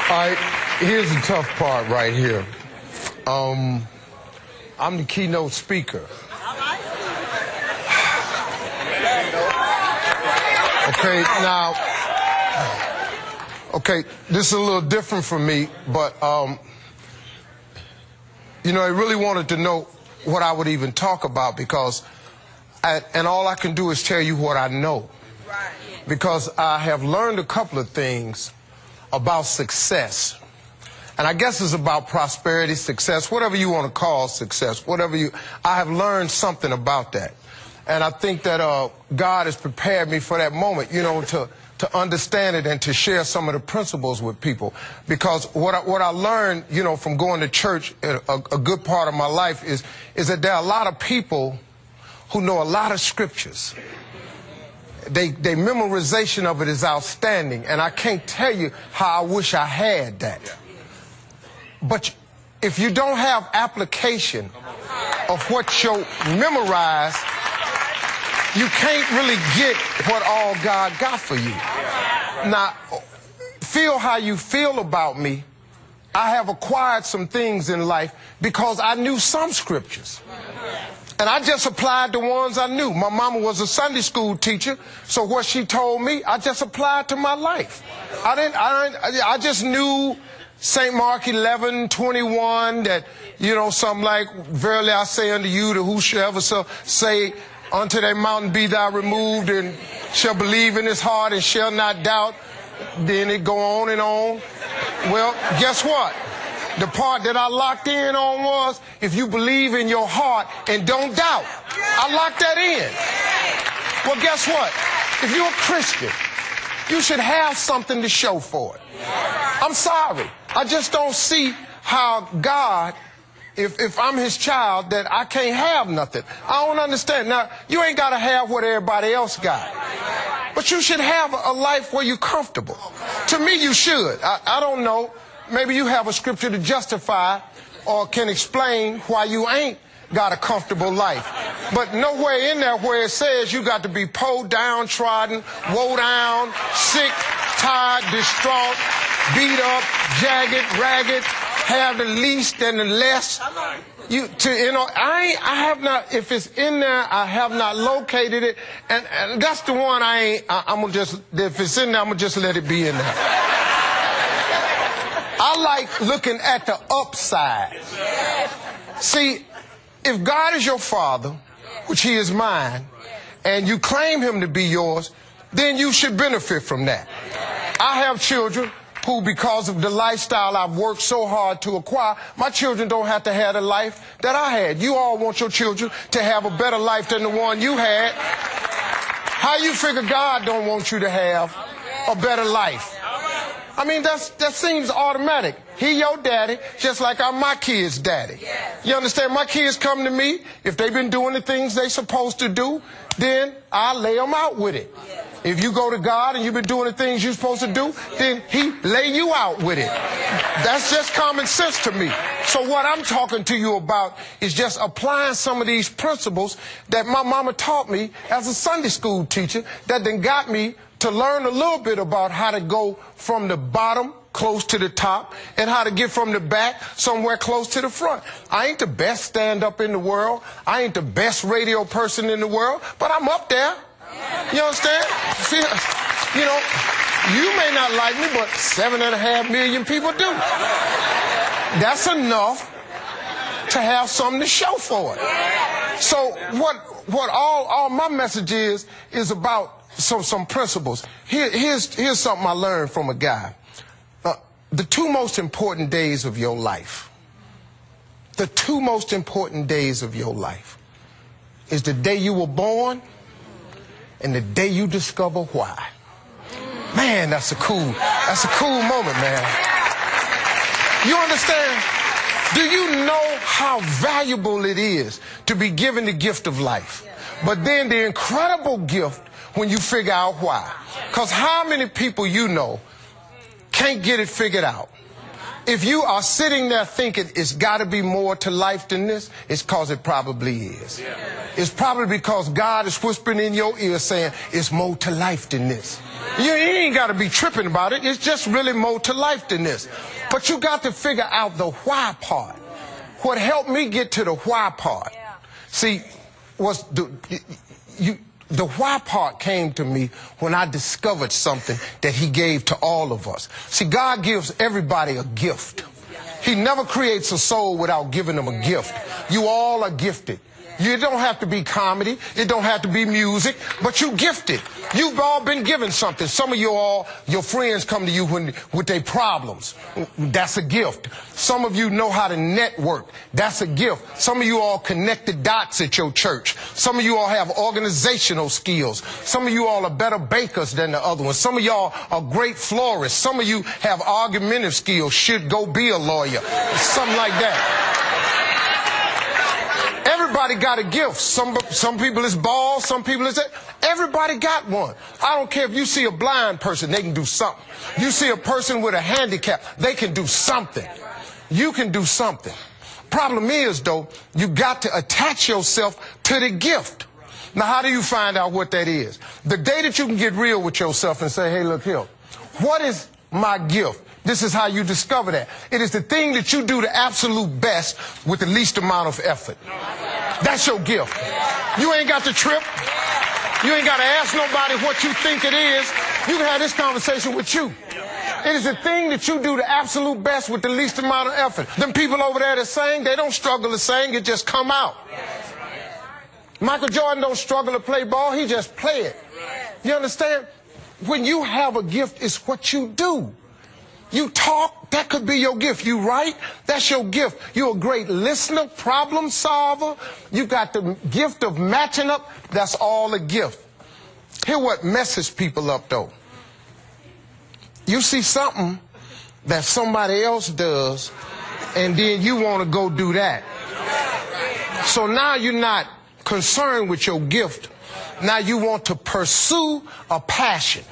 All right, here's the tough part right here. I'm the keynote speaker. Okay, now, this is a little different for me, but, you know, I really wanted to know what I would even talk about because, and all I can do is tell you what I know. Because I have learned a couple of things about success. And I guess it's about prosperity, success, whatever you want to call success, I have learned something about that. And I think that God has prepared me for that moment, you know, to understand it and to share some of the principles with people. Because what I learned, you know, from going to church a good part of my life is that there are a lot of people who know a lot of scriptures. Their memorization of it is outstanding, and I can't tell you how I wish I had that. But if you don't have application of what you memorize, you can't really get what all God got for you. Now, feel how you feel about me. I have acquired some things in life because I knew some scriptures. And I just applied the ones I knew. My mama was a Sunday school teacher, so what she told me, I just applied to my life. I just knew St. Mark 11:21 that, you know, something like, verily I say unto you, that whosoever shall say unto that mountain, be thou removed, and shall believe in his heart and shall not doubt. Then it go on and on. Well, guess what? The part that I locked in on was, if you believe in your heart and don't doubt. I locked that in. Well, guess what? If you're a Christian, you should have something to show for it. I'm sorry. I just don't see how God, if I'm his child, that I can't have nothing. I don't understand. Now, you ain't got to have what everybody else got. But you should have a life where you're comfortable. To me, you should. I don't know. Maybe you have a scripture to justify or can explain why you ain't got a comfortable life. But nowhere in there where it says you got to be poor, downtrodden, woe down, sick, tired, distraught, beat up, jagged, ragged, have the least and the less. I have not, if it's in there, I have not located it. And that's the one I'm going to just, if it's in there, I'm going to just let it be in there. I like looking at the upside. See, if God is your father, which he is mine, and you claim him to be yours, then you should benefit from that. I have children who, because of the lifestyle I've worked so hard to acquire, my children don't have to have the life that I had. You all want your children to have a better life than the one you had. How you figure God don't want you to have a better life? I mean, that seems automatic. He your daddy, just like I'm my kid's daddy. You understand? My kids come to me. If they've been doing the things they supposed to do, then I lay them out with it. If you go to God and you've been doing the things you're supposed to do, then he lay you out with it. That's just common sense to me. So what I'm talking to you about is just applying some of these principles that my mama taught me as a Sunday school teacher that then got me to learn a little bit about how to go from the bottom close to the top and how to get from the back somewhere close to the front. I ain't the best stand-up in the world. I ain't the best radio person in the world, but I'm up there. You understand? See, you know, you may not like me, but 7.5 million people do. That's enough to have something to show for it. So what all my message is about some principles. Here's something I learned from a guy. The two most important days of your life, the two most important days of your life is the day you were born and the day you discover why. Man, that's a cool moment, man. You understand? Do you know how valuable it is to be given the gift of life? But then the incredible gift when you figure out why. Because how many people you know can't get it figured out? if you are sitting there thinking it's got to be more to life than this, it's because it probably is. It's probably because God is whispering in your ear saying it's more to life than this. You ain't got to be tripping about it. It's just really more to life than this. But you got to figure out the why part. What helped me get to the why part, see, was the why part came to me when I discovered something that he gave to all of us. See, God gives everybody a gift. He never creates a soul without giving them a gift. You all are gifted. You don't have to be comedy. It don't have to be music, but you gifted. You've all been given something. Some of you all, your friends come to you with their problems. That's a gift. Some of you know how to network. That's a gift. Some of you all connect the dots at your church. Some of you all have organizational skills. Some of you all are better bakers than the other ones. Some of y'all are great florists. Some of you have argumentative skills. Should go be a lawyer. Something like that. Everybody got a gift. Some people is bald, some people is... Everybody got one. I don't care if you see a blind person, they can do something. You see a person with a handicap, they can do something. You can do something. Problem is, though, you got to attach yourself to the gift. Now, how do you find out what that is? The day that you can get real with yourself and say, hey, look here, what is my gift? This is how you discover that. It is the thing that you do the absolute best with the least amount of effort. That's your gift. You ain't got to trip. You ain't got to ask nobody what you think it is. You can have this conversation with you. It is the thing that you do the absolute best with the least amount of effort. Them people over there that sing, they don't struggle to sing, it just come out. Michael Jordan don't struggle to play ball, he just play it. You understand? When you have a gift, it's what you do. You talk, that could be your gift. You write, that's your gift. You're a great listener, problem solver. You got the gift of matching up. That's all a gift. Here's what messes people up, though. You see something that somebody else does, and then you want to go do that. So now you're not concerned with your gift. Now you want to pursue a passion.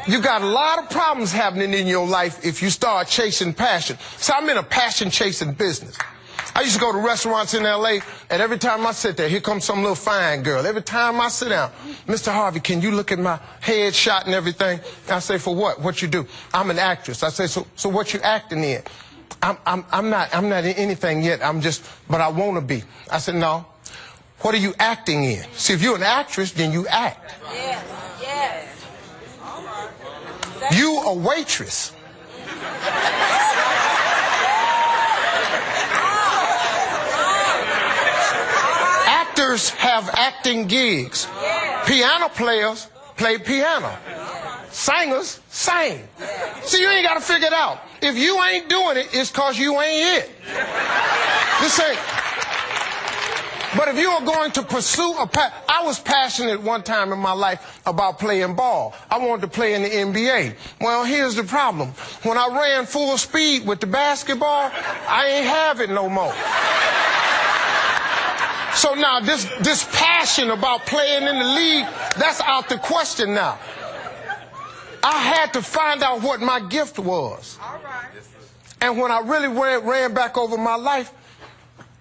You got a lot of problems happening in your life if you start chasing passion. So I'm in a passion-chasing business. I used to go to restaurants in L.A., and every time I sit there, here comes some little fine girl. Every time I sit down, Mr. Harvey, can you look at my headshot and everything? I say, for what? What you do? I'm an actress. I say, so what you acting in? I'm not in anything yet. But I want to be. I said, no. What are you acting in? See, if you're an actress, then you act. Yes, yes. You a waitress. Actors have acting gigs. Piano players play piano. Singers sing. See, you ain't got to figure it out. If you ain't doing it, it's because you ain't it. This ain't. But if you are going to pursue I was passionate one time in my life about playing ball. I wanted to play in the NBA. Well, here's the problem. When I ran full speed with the basketball, I ain't have it no more. So now this passion about playing in the league, that's out the question now. I had to find out what my gift was. And when I really ran back over my life,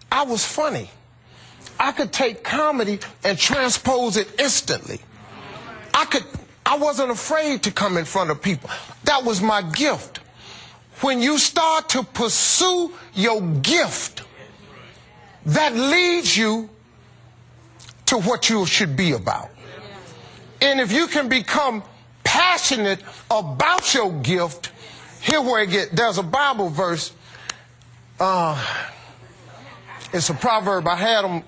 I was funny. I could take comedy and transpose it instantly. I wasn't afraid to come in front of people. That was my gift. When you start to pursue your gift, that leads you to what you should be about. And if you can become passionate about your gift, here where it gets, there's a Bible verse. It's a proverb. I had them.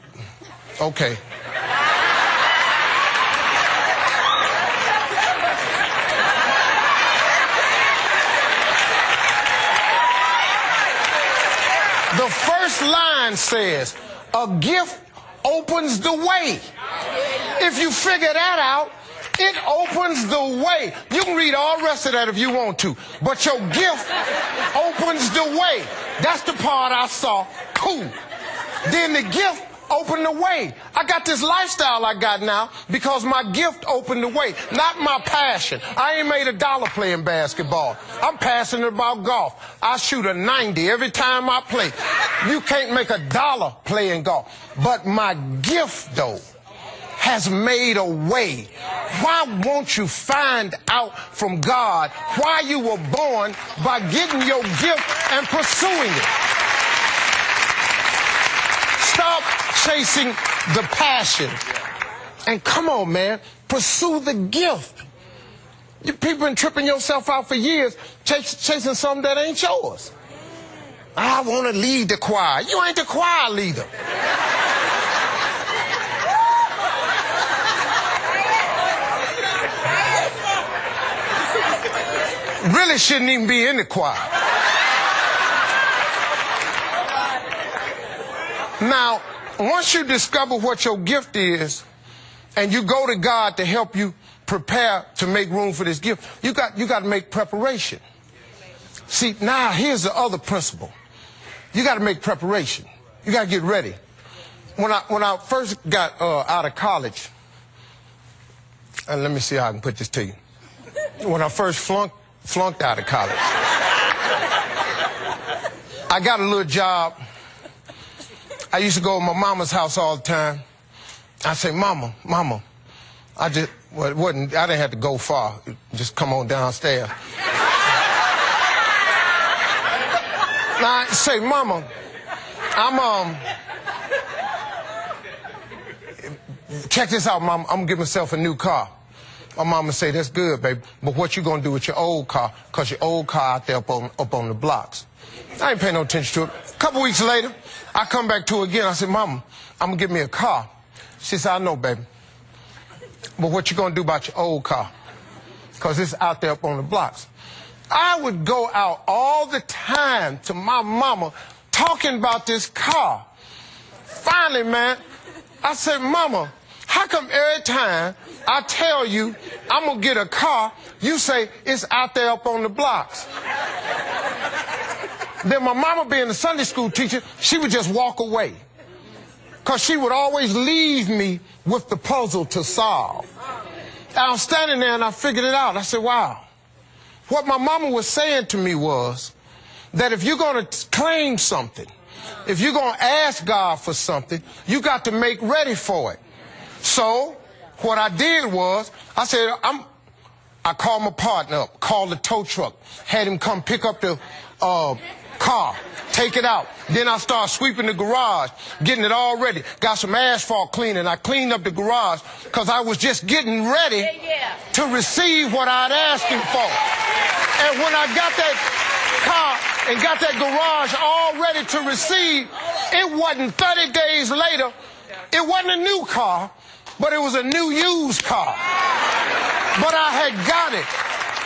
Okay. The first line says, a gift opens the way. If you figure that out, it opens the way. You can read all the rest of that if you want to, but your gift opens the way. That's the part I saw. Cool. Then the gift opened the way. I got this lifestyle I got now because my gift opened the way, not my passion. I ain't made $1 playing basketball. I'm passionate about golf. I shoot a 90 every time I play. You can't make $1 playing golf. But my gift, though, has made a way. Why won't you find out from God why you were born by getting your gift and pursuing it? Stop chasing the passion. And come on, man, pursue the gift. You people been tripping yourself out for years chasing something that ain't yours. I want to lead the choir. You ain't the choir leader. Really shouldn't even be in the choir. Now, once you discover what your gift is, and you go to God to help you prepare to make room for this gift, you got to make preparation. See, now here's the other principle. You got to make preparation. You got to get ready. When I first got out of college, and let me see how I can put this to you. When I first flunked out of college, I got a little job. I used to go to my mama's house all the time. I say, Mama, I didn't have to go far. Just come on downstairs. Now I say, Mama, check this out, Mama. I'm gonna get myself a new car. My mama say, that's good, baby, but what you gonna do with your old car? Because your old car out there up on the blocks. I ain't paying no attention to it. A couple weeks later, I come back to her again. I said, Mama, I'm gonna get me a car. She said, I know, baby, but what you gonna do about your old car? Because it's out there up on the blocks. I would go out all the time to my mama talking about this car. Finally, man, I said, Mama, how come every time I tell you I'm going to get a car, you say it's out there up on the blocks? Then my mama, being a Sunday school teacher, she would just walk away. Because she would always leave me with the puzzle to solve. I was standing there and I figured it out. I said, wow. What my mama was saying to me was that if you're going to claim something, if you're going to ask God for something, you got to make ready for it. So what I did was, I said, I called my partner up, called the tow truck, had him come pick up the car, take it out. Then I started sweeping the garage, getting it all ready. Got some asphalt cleaning. I cleaned up the garage because I was just getting ready to receive what I'd asked him for. And when I got that car and got that garage all ready to receive, it wasn't 30 days later, it wasn't a new car, but it was a new used car. But I had got it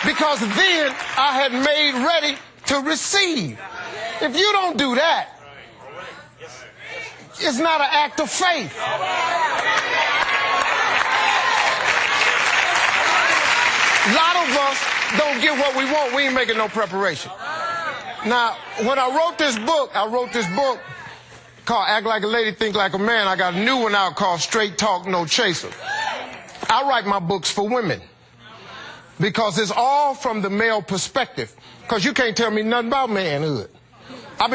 because then I had made ready to receive. If you don't do that, it's not an act of faith. A lot of us don't get what we want. We ain't making no preparation. Now, when I wrote this book called Act Like a Lady, Think Like a Man. I got a new one out called Straight Talk, No Chaser. I write my books for women because it's all from the male perspective. Because you can't tell me nothing about manhood. I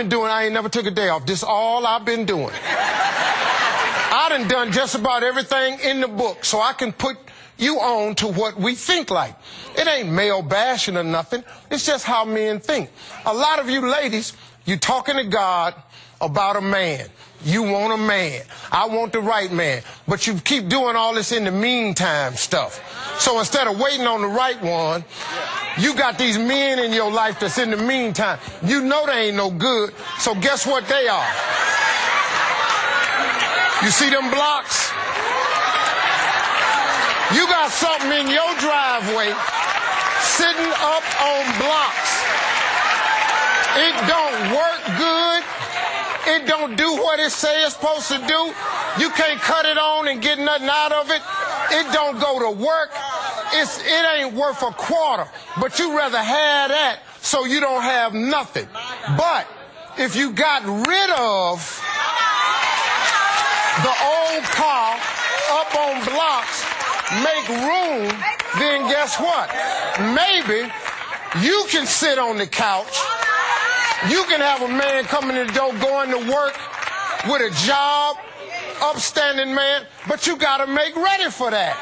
ain't never took a day off. This is all I've been doing. I done just about everything in the book, so I can put you on to what we think like. It ain't male bashing or nothing. It's just how men think. A lot of you ladies, you talking to God about a man. You want a man. I want the right man. But you keep doing all this in the meantime stuff. So instead of waiting on the right one, you got these men in your life that's in the meantime. You know they ain't no good, so guess what they are? You see them blocks? You got something in your driveway sitting up on blocks. It don't work good. It don't do what it says it's supposed to do. You can't cut it on and get nothing out of it. It don't go to work. It ain't worth a quarter. But you rather have that so you don't have nothing. But if you got rid of the old car up on blocks, make room, then guess what? Maybe you can sit on the couch. You can have a man coming in the door going to work with a job, upstanding man, but you got to make ready for that.